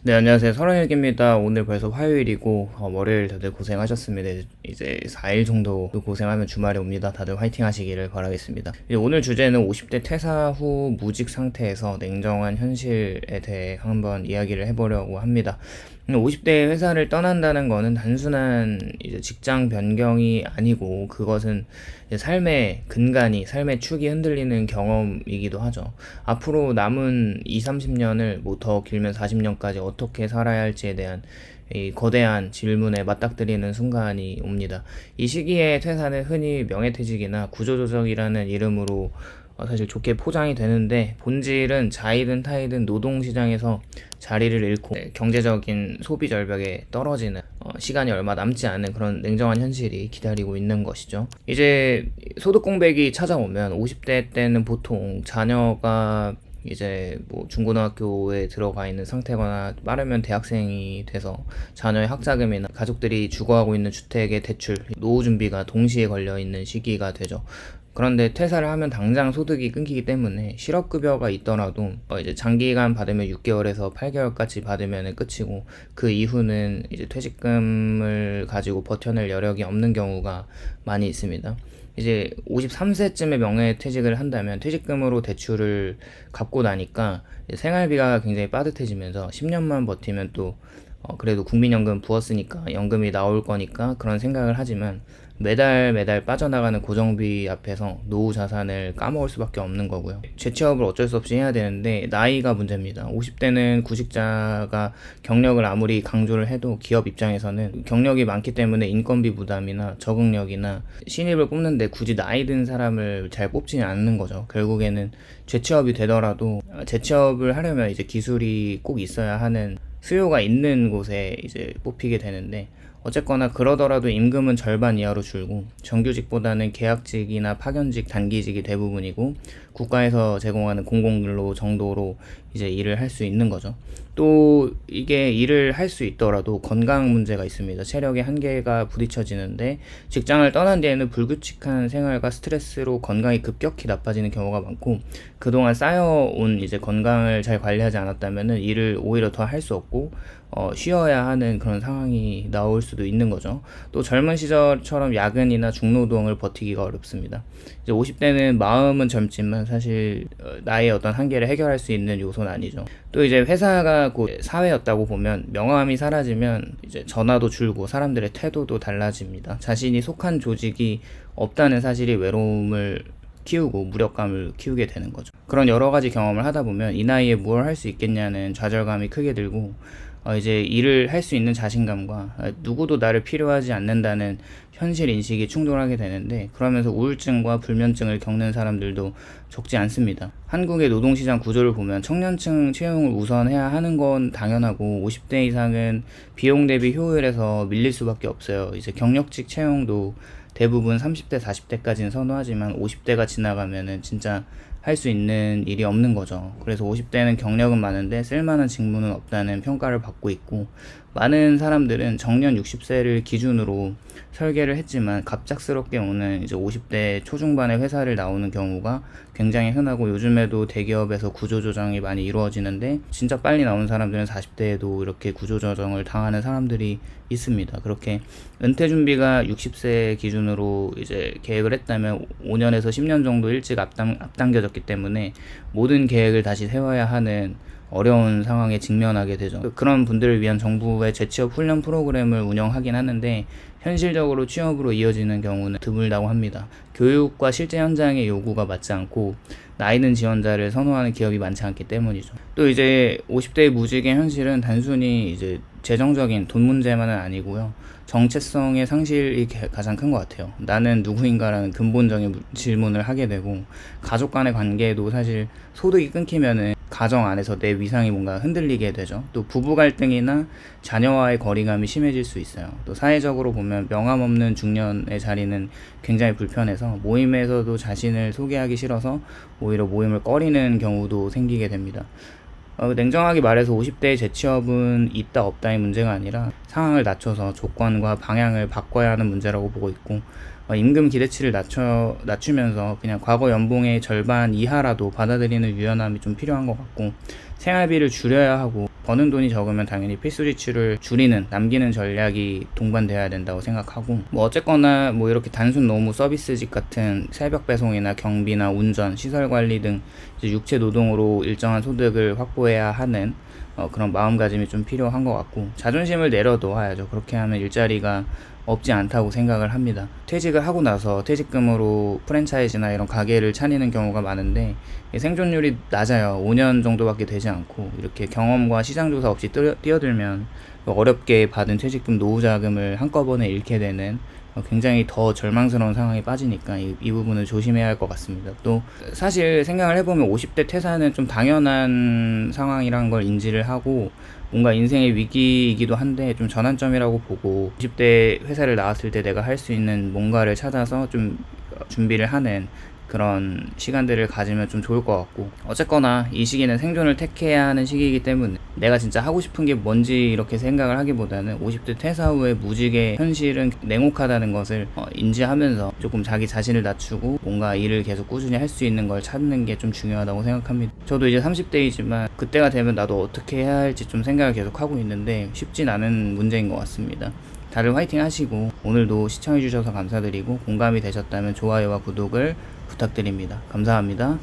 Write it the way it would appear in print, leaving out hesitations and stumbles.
네, 안녕하세요. 31개입니다. 오늘 벌써 화요일이고, 월요일 다들 고생하셨습니다. 이제 4일 정도 고생하면 주말이 옵니다. 다들 화이팅 하시기를 바라겠습니다. 이제 오늘 주제는 50대 퇴사 후 무직 상태에서 냉정한 현실에 대해 한번 이야기를 해보려고 합니다. 50대 회사를 떠난다는 거는 단순한 이제 직장 변경이 아니고 그것은 이제 삶의 근간이, 삶의 축이 흔들리는 경험이기도 하죠. 앞으로 남은 2, 30년을 뭐 더 길면 40년까지 어떻게 살아야 할지에 대한 이 거대한 질문에 맞닥뜨리는 순간이 옵니다. 이 시기에 퇴사는 흔히 명예퇴직이나 구조조정이라는 이름으로 사실 좋게 포장이 되는데 본질은 자이든 타이든 노동시장에서 자리를 잃고 경제적인 소비 절벽에 떨어지는 시간이 얼마 남지 않은 그런 냉정한 현실이 기다리고 있는 것이죠. 이제 소득 공백이 찾아오면 50대 때는 보통 자녀가 이제 뭐 중고등학교에 들어가 있는 상태거나 빠르면 대학생이 돼서 자녀의 학자금이나 가족들이 주거하고 있는 주택의 대출, 노후 준비가 동시에 걸려 있는 시기가 되죠. 그런데 퇴사를 하면 당장 소득이 끊기기 때문에 실업급여가 있더라도 이제 장기간 받으면 6개월에서 8개월까지 받으면 끝이고 그 이후는 이제 퇴직금을 가지고 버텨낼 여력이 없는 경우가 많이 있습니다. 이제 53세쯤에 명예퇴직을 한다면 퇴직금으로 대출을 갚고 나니까 생활비가 굉장히 빠듯해지면서 10년만 버티면 또 그래도 국민연금 부었으니까 연금이 나올 거니까 그런 생각을 하지만 매달 매달 빠져나가는 고정비 앞에서 노후 자산을 까먹을 수밖에 없는 거고요. 재취업을 어쩔 수 없이 해야 되는데 나이가 문제입니다. 50대는 구직자가 경력을 아무리 강조를 해도 기업 입장에서는 경력이 많기 때문에 인건비 부담이나 적응력이나 신입을 뽑는데 굳이 나이 든 사람을 잘 뽑지는 않는 거죠. 결국에는 재취업이 되더라도 재취업을 하려면 이제 기술이 꼭 있어야 하는 수요가 있는 곳에 이제 뽑히게 되는데 어쨌거나 그러더라도 임금은 절반 이하로 줄고 정규직보다는 계약직이나 파견직, 단기직이 대부분이고 국가에서 제공하는 공공근로 정도로 이제 일을 할 수 있는 거죠. 또 이게 일을 할 수 있더라도 건강 문제가 있습니다. 체력의 한계가 부딪혀지는데 직장을 떠난 뒤에는 불규칙한 생활과 스트레스로 건강이 급격히 나빠지는 경우가 많고 그동안 쌓여온 이제 건강을 잘 관리하지 않았다면은 일을 오히려 더 할 수 없고 쉬어야 하는 그런 상황이 나올 수도 있는 거죠. 또 젊은 시절처럼 야근이나 중노동을 버티기가 어렵습니다. 이제 50대는 마음은 젊지만 사실 나의 어떤 한계를 해결할 수 있는 요소는 아니죠. 또 이제 회사가 곧 사회였다고 보면 명함이 사라지면 이제 전화도 줄고 사람들의 태도도 달라집니다. 자신이 속한 조직이 없다는 사실이 외로움을 키우고 무력감을 키우게 되는 거죠. 그런 여러 가지 경험을 하다 보면 이 나이에 뭘 할 수 있겠냐는 좌절감이 크게 들고 이제 일을 할 수 있는 자신감과 누구도 나를 필요하지 않는다는 현실 인식이 충돌하게 되는데 그러면서 우울증과 불면증을 겪는 사람들도 적지 않습니다. 한국의 노동시장 구조를 보면 청년층 채용을 우선해야 하는 건 당연하고 50대 이상은 비용 대비 효율에서 밀릴 수밖에 없어요. 이제 경력직 채용도 대부분 30대, 40대까지는 선호하지만 50대가 지나가면은 진짜 할 수 있는 일이 없는 거죠. 그래서 50대는 경력은 많은데 쓸만한 직무는 없다는 평가를 받고 있고 많은 사람들은 정년 60세를 기준으로 설계를 했지만 갑작스럽게 오는 이제 50대 초중반의 회사를 나오는 경우가 굉장히 흔하고 요즘에도 대기업에서 구조조정이 많이 이루어지는데 진짜 빨리 나온 사람들은 40대에도 이렇게 구조조정을 당하는 사람들이 있습니다. 그렇게 은퇴 준비가 60세 기준으로 이제 계획을 했다면 5년에서 10년 정도 일찍 앞당겨졌기 때문에 모든 계획을 다시 세워야 하는 어려운 상황에 직면하게 되죠. 그런 분들을 위한 정부의 재취업 훈련 프로그램을 운영하긴 하는데 현실적으로 취업으로 이어지는 경우는 드물다고 합니다. 교육과 실제 현장의 요구가 맞지 않고 나이든 지원자를 선호하는 기업이 많지 않기 때문이죠. 또 이제 50대의 무직의 현실은 단순히 이제 재정적인 돈 문제만은 아니고요. 정체성의 상실이 가장 큰 것 같아요. 나는 누구인가라는 근본적인 질문을 하게 되고 가족 간의 관계도 사실 소득이 끊기면은 가정 안에서 내 위상이 뭔가 흔들리게 되죠. 또 부부 갈등이나 자녀와의 거리감이 심해질 수 있어요. 또 사회적으로 보면 명함 없는 중년의 자리는 굉장히 불편해서 모임에서도 자신을 소개하기 싫어서 오히려 모임을 꺼리는 경우도 생기게 됩니다. 냉정하게 말해서 50대의 재취업은 있다 없다의 문제가 아니라 상황을 낮춰서 조건과 방향을 바꿔야 하는 문제라고 보고 있고 임금 기대치를 낮추면서 그냥 과거 연봉의 절반 이하라도 받아들이는 유연함이 좀 필요한 것 같고, 생활비를 줄여야 하고 버는 돈이 적으면 당연히 필수 지출을 줄이는, 남기는 전략이 동반돼야 된다고 생각하고, 뭐 어쨌거나 뭐 이렇게 단순 노무 서비스직 같은 새벽 배송이나 경비나 운전, 시설 관리 등 이제 육체 노동으로 일정한 소득을 확보해야 하는 그런 마음가짐이 좀 필요한 것 같고, 자존심을 내려놓아야죠. 그렇게 하면 일자리가 없지 않다고 생각을 합니다. 퇴직을 하고 나서 퇴직금으로 프랜차이즈나 이런 가게를 차리는 경우가 많은데 생존율이 낮아요. 5년 정도밖에 되지 않고, 이렇게 경험과 시장조사 없이 뛰어들면 어렵게 받은 퇴직금 노후자금을 한꺼번에 잃게 되는 굉장히 더 절망스러운 상황에 빠지니까 이 부분을 조심해야 할 것 같습니다. 또 사실 생각을 해보면 50대 퇴사는 좀 당연한 상황이란 걸 인지를 하고, 뭔가 인생의 위기이기도 한데 좀 전환점이라고 보고, 50대 회사를 나왔을 때 내가 할 수 있는 뭔가를 찾아서 좀 준비를 하는 그런 시간들을 가지면 좀 좋을 것 같고, 어쨌거나 이 시기는 생존을 택해야 하는 시기이기 때문에 내가 진짜 하고 싶은 게 뭔지 이렇게 생각을 하기보다는 50대 퇴사 후의 무직의 현실은 냉혹하다는 것을 인지하면서 조금 자기 자신을 낮추고 뭔가 일을 계속 꾸준히 할 수 있는 걸 찾는 게 좀 중요하다고 생각합니다. 저도 이제 30대이지만 그때가 되면 나도 어떻게 해야 할지 좀 생각을 계속 하고 있는데 쉽진 않은 문제인 것 같습니다. 다들 화이팅 하시고, 오늘도 시청해주셔서 감사드리고 공감이 되셨다면 좋아요와 구독을 부탁드립니다. 감사합니다.